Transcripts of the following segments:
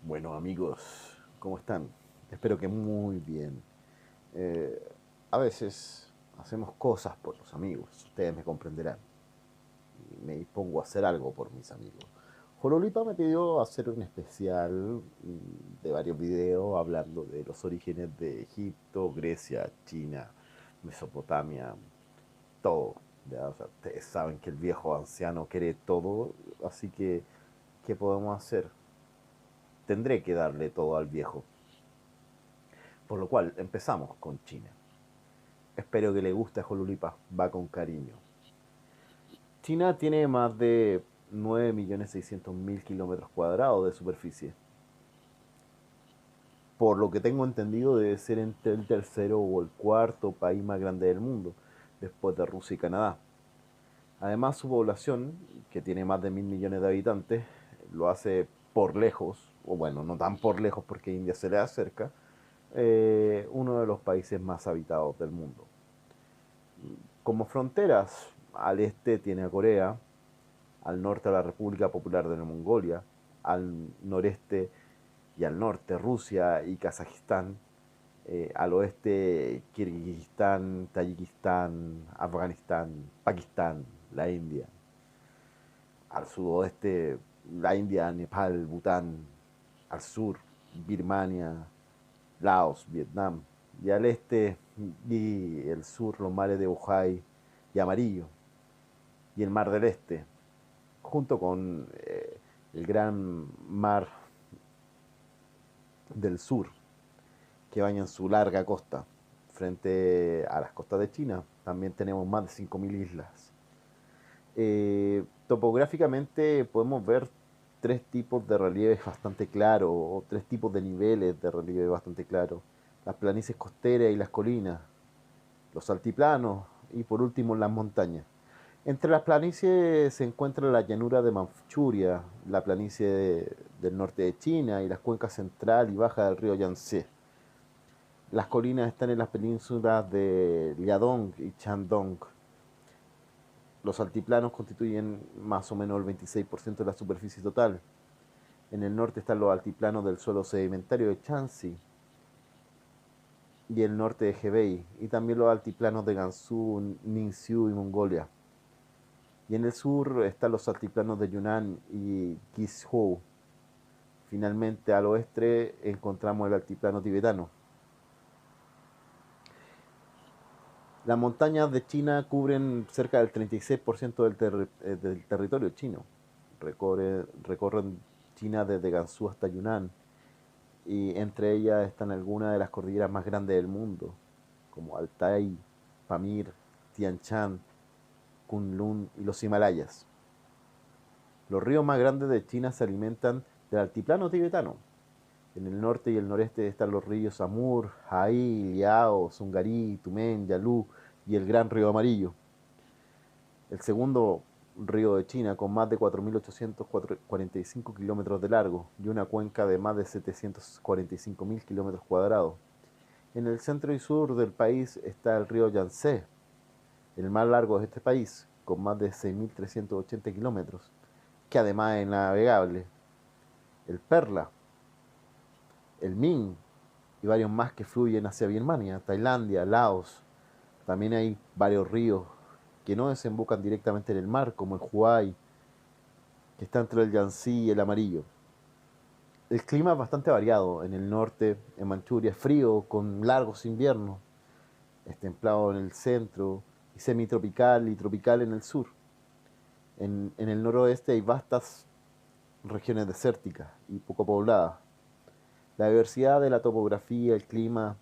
Bueno, amigos, ¿cómo están? Espero que muy bien. Eh, a veces hacemos cosas por los amigos, ustedes me comprenderán. Y me dispongo a hacer algo por mis amigos. Jololipa me pidió hacer un especial de varios videos hablando de los orígenes de Egipto, Grecia, China, Mesopotamia, todo. ¿Ya? O sea, ustedes saben que el viejo anciano quiere todo, así que, ¿qué podemos hacer? Tendré que darle todo al viejo. Por lo cual, empezamos con China. Espero que le guste a Jolulipa, va con cariño. China tiene más de 9.600.000 kilómetros cuadrados de superficie. Por lo que tengo entendido, debe ser entre el tercero o el cuarto país más grande del mundo, después de Rusia y Canadá. Además, su población, que tiene más de 1.000 millones de habitantes, lo hace por lejos, o bueno, no tan por lejos porque India se le acerca, uno de los países más habitados del mundo. Como fronteras, al este tiene a Corea, al norte a la República Popular de la Mongolia, al noreste y al norte Rusia y Kazajistán, al oeste Kirguistán, Tayikistán, Afganistán, Pakistán, la India, al sudoeste la India, Nepal, Bután, al sur Birmania, Laos, Vietnam, y al este y el sur los mares de Ojai y Amarillo, y el Mar del Este, junto con el Gran Mar del Sur, que baña en su larga costa. Frente a las costas de China, también tenemos más de 5.000 islas. Topográficamente podemos ver tres tipos de relieves bastante claros, o tres tipos de niveles de relieve bastante claros. Las planicies costeras y las colinas, los altiplanos y por último las montañas. Entre las planicies se encuentra la llanura de Manchuria, la del norte de China y las cuencas central y baja del río Yangtze. Las colinas están en las penínsulas de Liaodong y Shandong. Los altiplanos constituyen más o menos el 26% de la superficie total. En el norte están los altiplanos del suelo sedimentario de Shanxi y el norte de Hebei, y también los altiplanos de Gansu, Ningxiu y Mongolia. Y en el sur están los altiplanos de Yunnan y Guizhou. Finalmente, al oeste encontramos el altiplano tibetano. Las montañas de China cubren cerca del 36% del territorio chino. Recorren China desde Gansu hasta Yunnan, y entre ellas están algunas de las cordilleras más grandes del mundo, como Altai, Pamir, Tian Shan, Kunlun y los Himalayas. Los ríos más grandes de China se alimentan del altiplano tibetano. En el norte y el noreste están los ríos Amur, Hai, Liao, Sungari, Tumen, Yalu y el Gran Río Amarillo. El segundo río de China, con más de 4.845 kilómetros de largo y una cuenca de más de 745.000 kilómetros cuadrados. En el centro y sur del país está el río Yangtze, el más largo de este país, con más de 6.380 kilómetros, que además es navegable. El Perla, el Ming y varios más que fluyen hacia Birmania, Tailandia, Laos. También hay varios ríos que no desembocan directamente en el mar, como el Huai, que está entre el Yangtze y el Amarillo. El clima es bastante variado. En el norte, en Manchuria, es frío, con largos inviernos. Es templado en el centro y semitropical y tropical en el sur. En el noroeste hay vastas regiones desérticas y poco pobladas. La diversidad de la topografía, el clima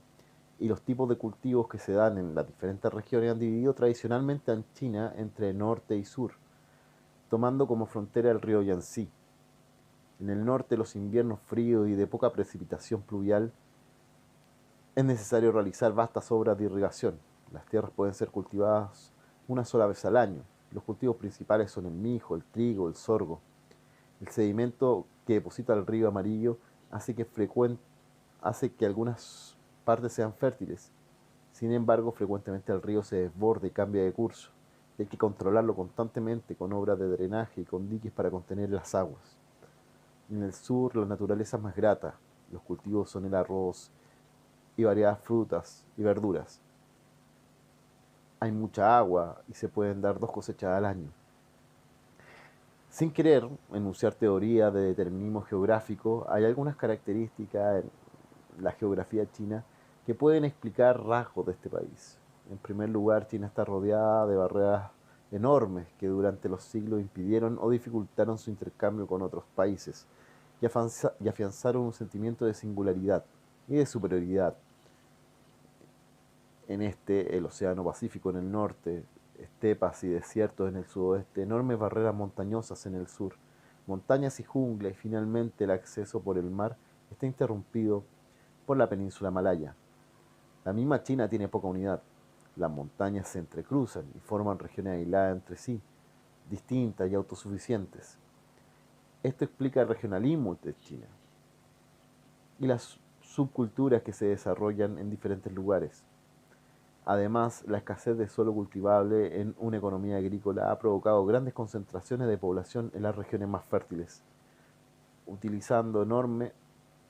y los tipos de cultivos que se dan en las diferentes regiones han dividido tradicionalmente a China entre norte y sur, tomando como frontera el río Yangtze. En el norte, los inviernos fríos y de poca precipitación pluvial, es necesario realizar vastas obras de irrigación. Las tierras pueden ser cultivadas una sola vez al año. Los cultivos principales son el mijo, el trigo, el sorgo. El sedimento que deposita el río Amarillo hace que algunas partes sean fértiles. Sin embargo, frecuentemente el río se desborda y cambia de curso. Hay que controlarlo constantemente con obras de drenaje y con diques para contener las aguas. En el sur la naturaleza es más grata, los cultivos son el arroz y variadas frutas y verduras. Hay mucha agua y se pueden dar 2 cosechas al año. Sin querer enunciar teoría de determinismo geográfico, hay algunas características en la geografía china que pueden explicar rasgos de este país. En primer lugar, China está rodeada de barreras enormes que durante los siglos impidieron o dificultaron su intercambio con otros países y afianzaron un sentimiento de singularidad y de superioridad. En este, el Océano Pacífico en el norte, estepas y desiertos en el sudoeste, enormes barreras montañosas en el sur, montañas y jungla, y finalmente el acceso por el mar está interrumpido por la península malaya. La misma China tiene poca unidad. Las montañas se entrecruzan y forman regiones aisladas entre sí, distintas y autosuficientes. Esto explica el regionalismo de China y las subculturas que se desarrollan en diferentes lugares. Además, la escasez de suelo cultivable en una economía agrícola ha provocado grandes concentraciones de población en las regiones más fértiles, utilizando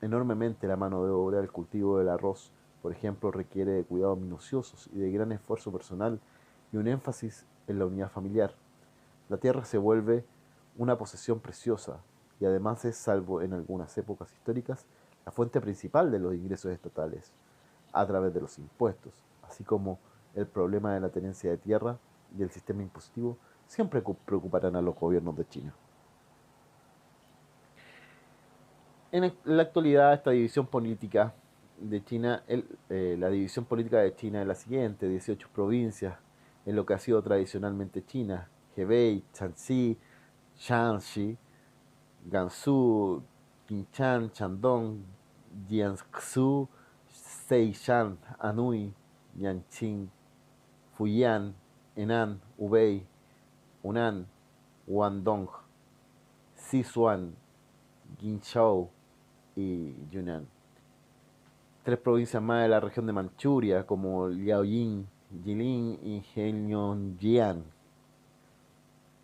enormemente la mano de obra. El cultivo del arroz, por ejemplo, requiere de cuidados minuciosos y de gran esfuerzo personal y un énfasis en la unidad familiar. La tierra se vuelve una posesión preciosa y además es, salvo en algunas épocas históricas, la fuente principal de los ingresos estatales, a través de los impuestos, así como el problema de la tenencia de tierra y el sistema impositivo, siempre preocuparán a los gobiernos de China. En la actualidad, esta división política de China, la división política de China es la siguiente: 18 provincias en lo que ha sido tradicionalmente China: Hebei, Shanxi, Shanxi, Gansu, Qinshan, Shandong, Jiangsu, Zhejiang, Anhui, Yanqing, Fujian, Henan, Hubei, Hunan, Guangdong, Sichuan, Guizhou y Yunnan. 3 provincias más de la región de Manchuria, como Liaoning, Jilin y Heilongjiang.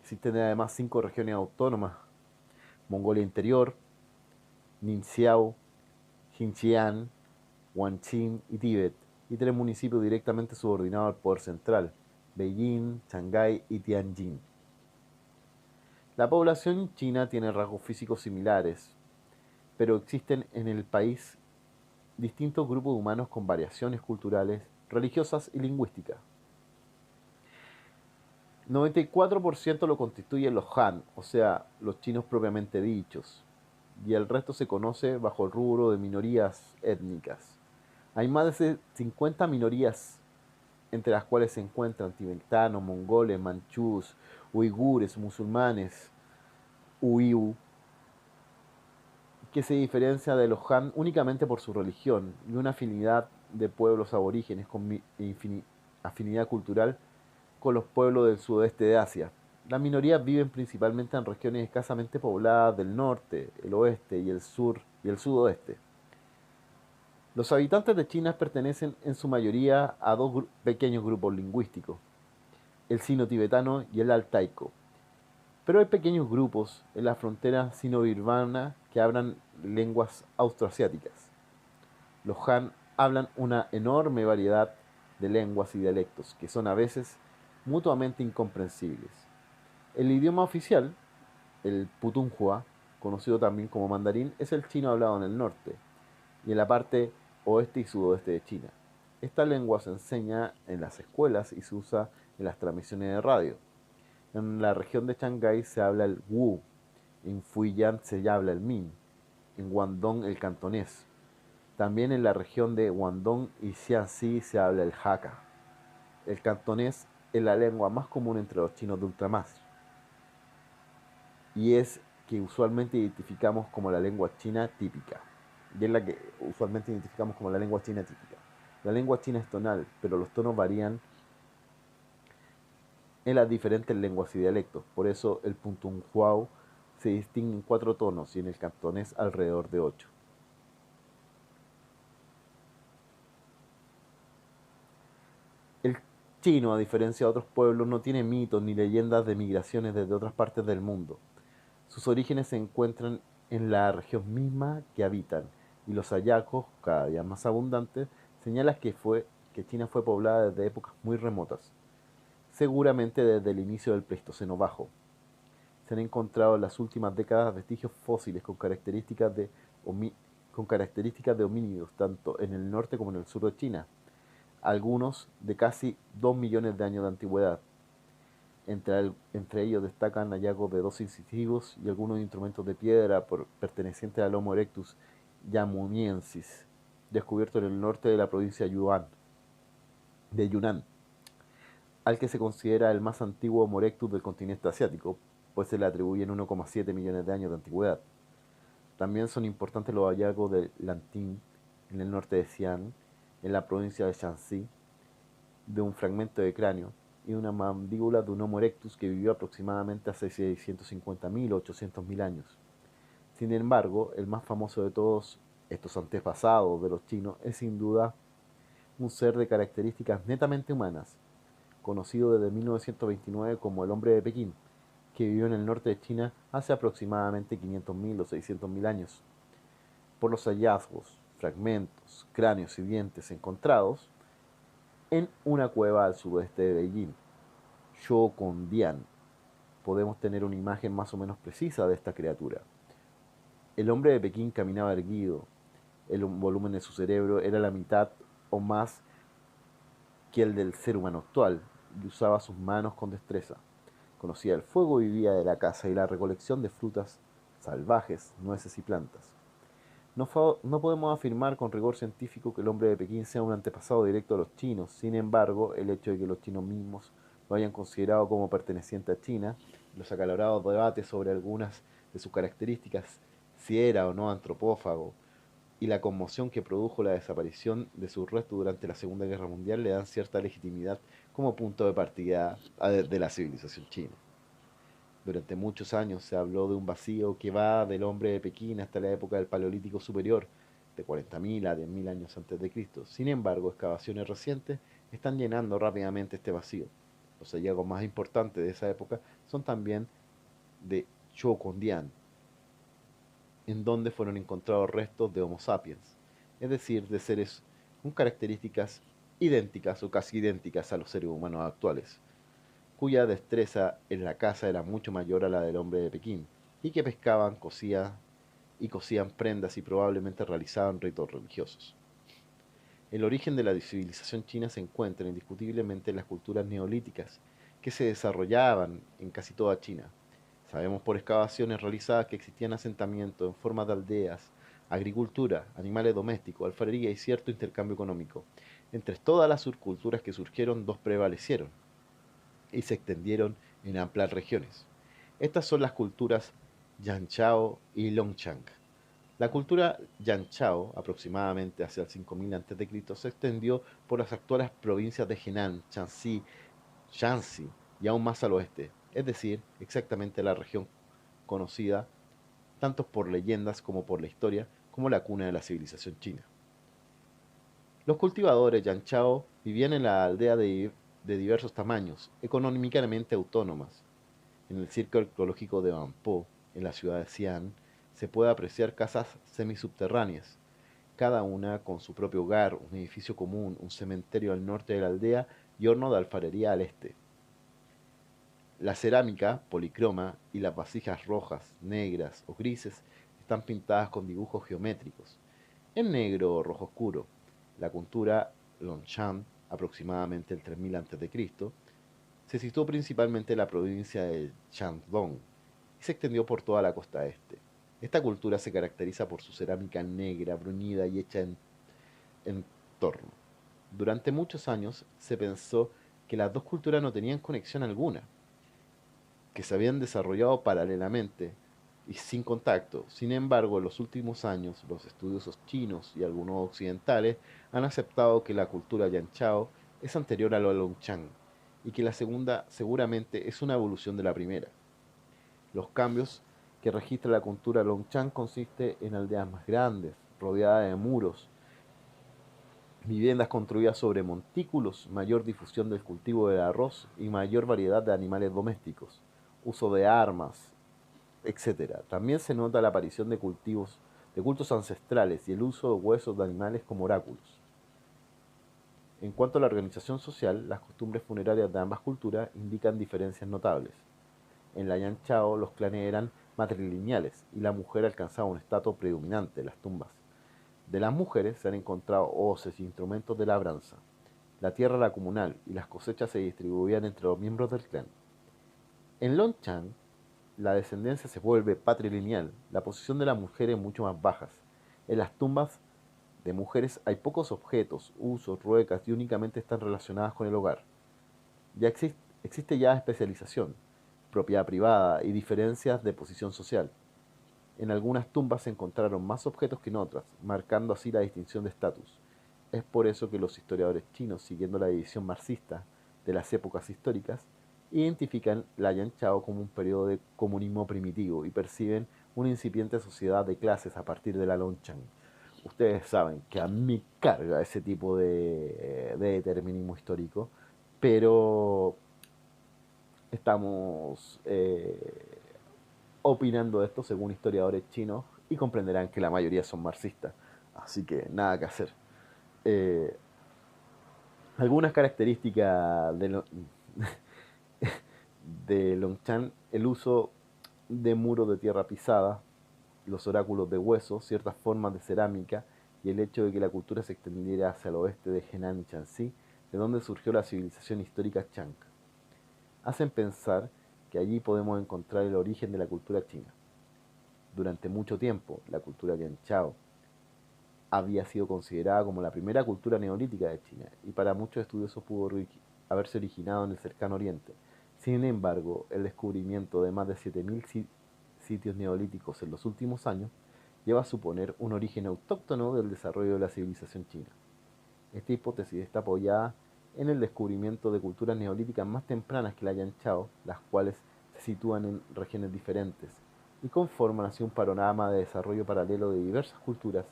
Existen además 5 regiones autónomas: Mongolia Interior, Ningxiao, Xinjiang, Guangxi y Tíbet, y 3 municipios directamente subordinados al poder central: Beijing, Shanghái y Tianjin. La población china tiene rasgos físicos similares, pero existen en el país distintos grupos humanos con variaciones culturales, religiosas y lingüísticas. 94% lo constituyen los Han, o sea, los chinos propiamente dichos, y el resto se conoce bajo el rubro de minorías étnicas. Hay más de 50 minorías, entre las cuales se encuentran tibetanos, mongoles, manchús, uigures, musulmanes, uiu, que se diferencia de los Han únicamente por su religión y una afinidad de pueblos aborígenes con afinidad cultural con los pueblos del sudeste de Asia. Las minorías viven principalmente en regiones escasamente pobladas del norte, el oeste y el sur y el sudoeste. Los habitantes de China pertenecen en su mayoría a 2 pequeños grupos lingüísticos: el sino-tibetano y el altaico. Pero hay pequeños grupos en la frontera sino-birmana que hablan lenguas austroasiáticas. Los Han hablan una enorme variedad de lenguas y dialectos que son a veces mutuamente incomprensibles. El idioma oficial, el putonghua, conocido también como mandarín, es el chino hablado en el norte y en la parte oeste y sudoeste de China. Esta lengua se enseña en las escuelas y se usa en las transmisiones de radio. En la región de Shanghái se habla el Wu, en Fujian se habla el Min, en Guangdong el cantonés. También en la región de Guangdong y Jiangxi se habla el Hakka. El cantonés es la lengua más común entre los chinos de ultramar y es que usualmente identificamos como la lengua china típica. Y es la que usualmente identificamos como la lengua china típica. La lengua china es tonal, pero los tonos varían en las diferentes lenguas y dialectos. Por eso el putonghua se distingue en 4 tonos y en el cantonés alrededor de 8. El chino, a diferencia de otros pueblos, no tiene mitos ni leyendas de migraciones desde otras partes del mundo. Sus orígenes se encuentran en la región misma que habitan, y los hallazgos, cada día más abundantes, señalan que China fue poblada desde épocas muy remotas, seguramente desde el inicio del Pleistoceno Bajo. Se han encontrado en las últimas décadas vestigios fósiles con características de homínidos, tanto en el norte como en el sur de China, algunos de casi 2 millones de años de antigüedad. Entre ellos destacan hallazgos de dos incisivos y algunos instrumentos de piedra pertenecientes al Homo erectus yamuniensis, descubierto en el norte de la provincia de Yunnan, al que se considera el más antiguo Homo erectus del continente asiático, pues se le atribuyen 1,7 millones de años de antigüedad. También son importantes los hallazgos de Lantín, en el norte de Xi'an, en la provincia de Shanxi, de un fragmento de cráneo y una mandíbula de un Homo erectus que vivió aproximadamente hace 650.000 o 800.000 años. Sin embargo, el más famoso de todos estos antepasados de los chinos es sin duda un ser de características netamente humanas, conocido desde 1929 como el hombre de Pekín, que vivió en el norte de China hace aproximadamente 500.000 o 600.000 años. Por los hallazgos, fragmentos, cráneos y dientes encontrados en una cueva al sudoeste de Beijing, Zhoukoudian, podemos tener una imagen más o menos precisa de esta criatura. El hombre de Pekín caminaba erguido, el volumen de su cerebro era la mitad o más que el del ser humano actual, y usaba sus manos con destreza. Conocía el fuego y vivía de la caza y la recolección de frutas salvajes, nueces y plantas. No podemos afirmar con rigor científico que el hombre de Pekín sea un antepasado directo de los chinos. Sin embargo, el hecho de que los chinos mismos lo hayan considerado como perteneciente a China, los acalorados debates sobre algunas de sus características, si era o no antropófago, y la conmoción que produjo la desaparición de sus restos durante la Segunda Guerra Mundial le dan cierta legitimidad como punto de partida de la civilización china. Durante muchos años se habló de un vacío que va del hombre de Pekín hasta la época del Paleolítico Superior, de 40.000 a 10.000 años antes de Cristo. Sin embargo, excavaciones recientes están llenando rápidamente este vacío. Los hallazgos más importantes de esa época son también de Zhoukoudian, en donde fueron encontrados restos de Homo sapiens, es decir, de seres con características idénticas o casi idénticas a los seres humanos actuales, cuya destreza en la caza era mucho mayor a la del hombre de Pekín, y que pescaban, cosían prendas y probablemente realizaban ritos religiosos. El origen de la civilización china se encuentra indiscutiblemente en las culturas neolíticas, que se desarrollaban en casi toda China. Sabemos por excavaciones realizadas que existían asentamientos en forma de aldeas, agricultura, animales domésticos, alfarería y cierto intercambio económico. Entre todas las subculturas que surgieron, dos prevalecieron y se extendieron en amplias regiones. Estas son las culturas Yanchao y Longchang. La cultura Yanchao, aproximadamente hacia el 5000 a.C., se extendió por las actuales provincias de Henan, Shanxi y aún más al oeste, es decir, exactamente la región conocida tanto por leyendas como por la historia como la cuna de la civilización china. Los cultivadores Yanchao vivían en la aldea de diversos tamaños, económicamente autónomas. En el círculo arqueológico de Banpo, en la ciudad de Xi'an, se puede apreciar casas semisubterráneas, cada una con su propio hogar, un edificio común, un cementerio al norte de la aldea y horno de alfarería al este. La cerámica, policroma, y las vasijas rojas, negras o grises están pintadas con dibujos geométricos, en negro o rojo oscuro. La cultura Longshan, aproximadamente el 3000 a.C., se situó principalmente en la provincia de Shandong y se extendió por toda la costa este. Esta cultura se caracteriza por su cerámica negra, bruñida y hecha en torno. Durante muchos años se pensó que las dos culturas no tenían conexión alguna, que se habían desarrollado paralelamente y sin contacto. Sin embargo, en los últimos años, los estudiosos chinos y algunos occidentales han aceptado que la cultura Yanchao es anterior a la Longchang y que la segunda seguramente es una evolución de la primera. Los cambios que registra la cultura Longchang consiste en aldeas más grandes, rodeadas de muros, viviendas construidas sobre montículos, mayor difusión del cultivo del arroz y mayor variedad de animales domésticos, uso de armas etc. También se nota la aparición de cultos ancestrales y el uso de huesos de animales como oráculos. En cuanto a la organización social, las costumbres funerarias de ambas culturas indican diferencias notables. En la Yan Chao, los clanes eran matrilineales y la mujer alcanzaba un estatus predominante en las tumbas. De las mujeres se han encontrado hoces y instrumentos de labranza. La tierra era comunal y las cosechas se distribuían entre los miembros del clan. En Longchan, la descendencia se vuelve patrilineal. La posición de la mujer es mucho más baja. En las tumbas de mujeres hay pocos objetos, usos, ruecas y únicamente están relacionadas con el hogar. Ya existe ya especialización, propiedad privada y diferencias de posición social. En algunas tumbas se encontraron más objetos que en otras, marcando así la distinción de estatus. Es por eso que los historiadores chinos, siguiendo la división marxista de las épocas históricas, identifican la Yan Chao como un periodo de comunismo primitivo y perciben una incipiente sociedad de clases a partir de la Longchan. Ustedes saben que a mí carga ese tipo de determinismo histórico, pero estamos opinando esto según historiadores chinos y comprenderán que la mayoría son marxistas, así que nada que hacer. Eh, Algunas características de Longchan: el uso de muros de tierra pisada, los oráculos de hueso, ciertas formas de cerámica y el hecho de que la cultura se extendiera hacia el oeste de Henan y Shanxi, de donde surgió la civilización histórica Chang, hacen pensar que allí podemos encontrar el origen de la cultura china. Durante mucho tiempo, la cultura Qianchao había sido considerada como la primera cultura neolítica de China, y para muchos estudiosos pudo haberse originado en el cercano oriente. Sin embargo, el descubrimiento de más de 7.000 sitios neolíticos en los últimos años lleva a suponer un origen autóctono del desarrollo de la civilización china. Esta hipótesis está apoyada en el descubrimiento de culturas neolíticas más tempranas que la Yanchao, las cuales se sitúan en regiones diferentes y conforman así un panorama de desarrollo paralelo de diversas culturas,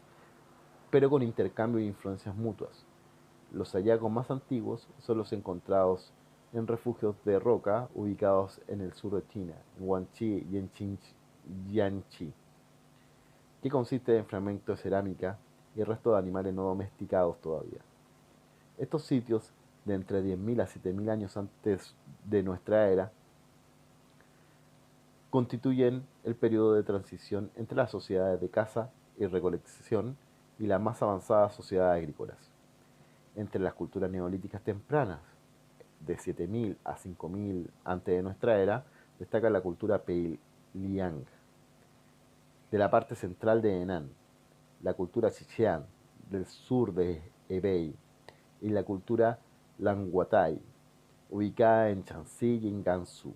pero con intercambio e influencias mutuas. Los hallazgos más antiguos son los encontrados en refugios de roca ubicados en el sur de China, en Guangxi y en Jiangxi, que consiste en fragmentos de cerámica y restos de animales no domesticados todavía. Estos sitios, de entre 10.000 a 7.000 años antes de nuestra era, constituyen el periodo de transición entre las sociedades de caza y recolección y las más avanzadas sociedades agrícolas. Entre las culturas neolíticas tempranas, de 7.000 a 5.000 antes de nuestra era, destaca la cultura Peiliang, de la parte central de Henan, la cultura Xixian, del sur de Hebei, y la cultura Langhuatai, ubicada en Shanxi y en Gansu.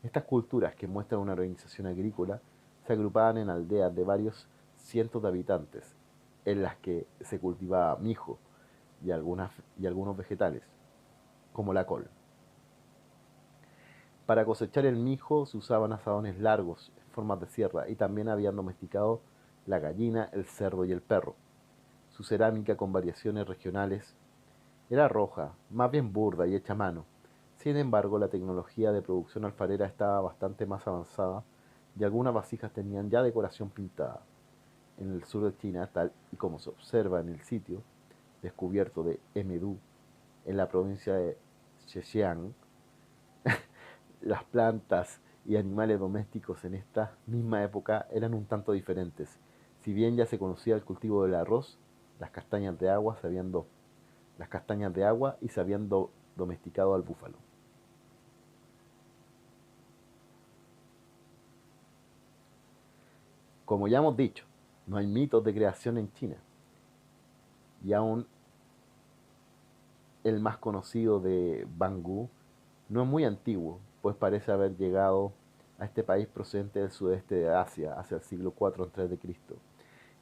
Estas culturas, que muestran una organización agrícola, se agrupaban en aldeas de varios cientos de habitantes, en las que se cultivaba mijo y algunos vegetales, como la col. Para cosechar el mijo se usaban azadones largos, en formas de sierra, y también habían domesticado la gallina, el cerdo y el perro. Su cerámica, con variaciones regionales, era roja, más bien burda y hecha a mano. Sin embargo, la tecnología de producción alfarera estaba bastante más avanzada y algunas vasijas tenían ya decoración pintada. En el sur de China, tal y como se observa en el sitio descubierto de Emedú, en la provincia de Zhejiang, las plantas y animales domésticos en esta misma época eran un tanto diferentes. Si bien ya se conocía el cultivo del arroz, las castañas de agua se habían las castañas de agua y se habían domesticado al búfalo. Como ya hemos dicho, no hay mitos de creación en China, y aún el más conocido, de Bangu, no es muy antiguo, pues parece haber llegado a este país procedente del sudeste de Asia hacia el siglo IV a.C.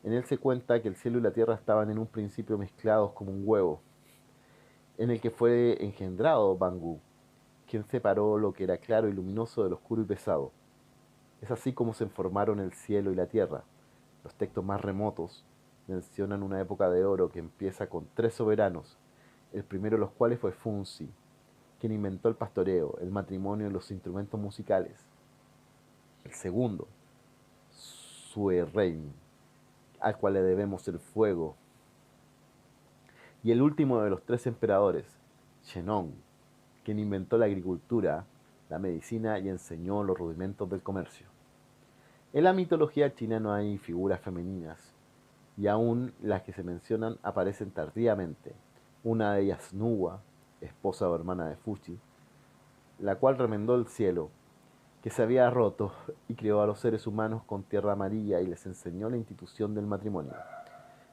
En él se cuenta que el cielo y la tierra estaban en un principio mezclados como un huevo, en el que fue engendrado Bangu, quien separó lo que era claro y luminoso de lo oscuro y pesado. Es así como se formaron el cielo y la tierra. Los textos más remotos mencionan una época de oro que empieza con tres soberanos, el primero de los cuales fue Funzi, quien inventó el pastoreo, el matrimonio y los instrumentos musicales. El segundo, Sue Rein, al cual le debemos el fuego. Y el último de los tres emperadores, Shennong, quien inventó la agricultura, la medicina y enseñó los rudimentos del comercio. En la mitología china no hay figuras femeninas, y aún las que se mencionan aparecen tardíamente. Una de ellas, Nuwa, esposa o hermana de Fuchi, la cual remendó el cielo, que se había roto, y crió a los seres humanos con tierra amarilla y les enseñó la institución del matrimonio.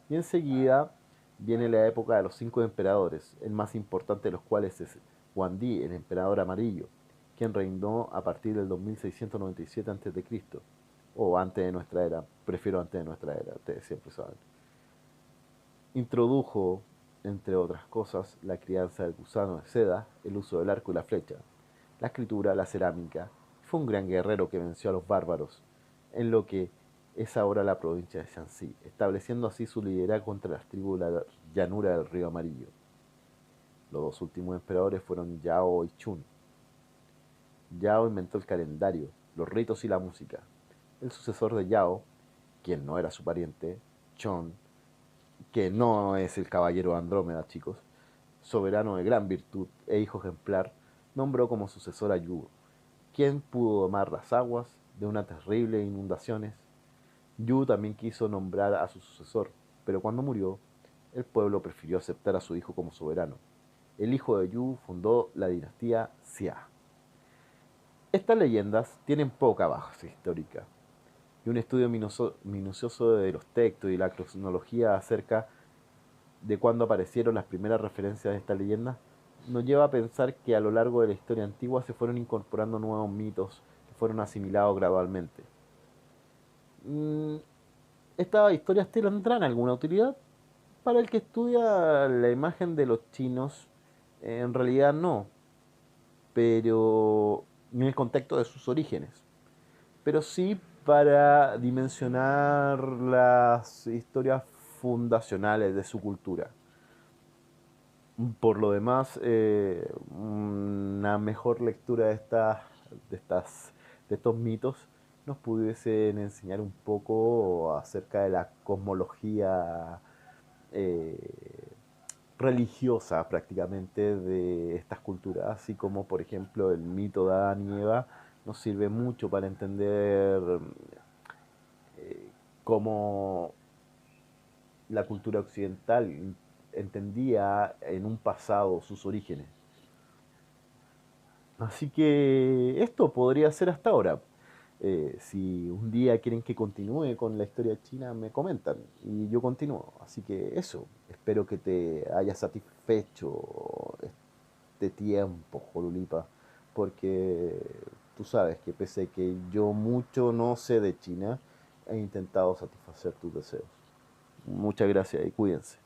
Y enseguida viene la época de los 5 emperadores, el más importante de los cuales es Huangdi, el emperador amarillo, quien reinó a partir del 2697 a.C., o antes de nuestra era, prefiero antes de nuestra era, ustedes siempre saben. Introdujo, entre otras cosas, la crianza del gusano de seda, el uso del arco y la flecha, la escritura, la cerámica. Fue un gran guerrero que venció a los bárbaros en lo que es ahora la provincia de Shanxi, estableciendo así su liderazgo contra las tribus de la llanura del río Amarillo. Los dos últimos emperadores fueron Yao y Chun. Yao inventó el calendario, los ritos y la música. El sucesor de Yao, quien no era su pariente, Chon, que no es el caballero de Andrómeda, chicos, soberano de gran virtud e hijo ejemplar, nombró como sucesor a Yu, quien pudo domar las aguas de unas terribles inundaciones. Yu también quiso nombrar a su sucesor, pero cuando murió, el pueblo prefirió aceptar a su hijo como soberano. El hijo de Yu fundó la dinastía Xia. Estas leyendas tienen poca base histórica, y un estudio minucioso de los textos y la cronología acerca de cuándo aparecieron las primeras referencias de estas leyendas nos lleva a pensar que a lo largo de la historia antigua se fueron incorporando nuevos mitos que fueron asimilados gradualmente. ¿Estas historias tendrán alguna utilidad? Para el que estudia la imagen de los chinos, en realidad no, pero en el contexto de sus orígenes. Pero sí para dimensionar las historias fundacionales de su cultura. Por lo demás, una mejor lectura de, estas, de estos mitos nos pudiesen enseñar un poco acerca de la cosmología eh, religiosa prácticamente de estas culturas, así como por ejemplo el mito de Adán y Eva nos sirve mucho para entender cómo la cultura occidental entendía en un pasado sus orígenes. Así que esto podría ser hasta ahora. Si un día quieren que continúe con la historia china, me comentan y yo continúo. Así que eso, espero que te haya satisfecho este tiempo, Jolulipa, porque tú sabes que pese a que yo mucho no sé de China, he intentado satisfacer tus deseos. Muchas gracias y cuídense.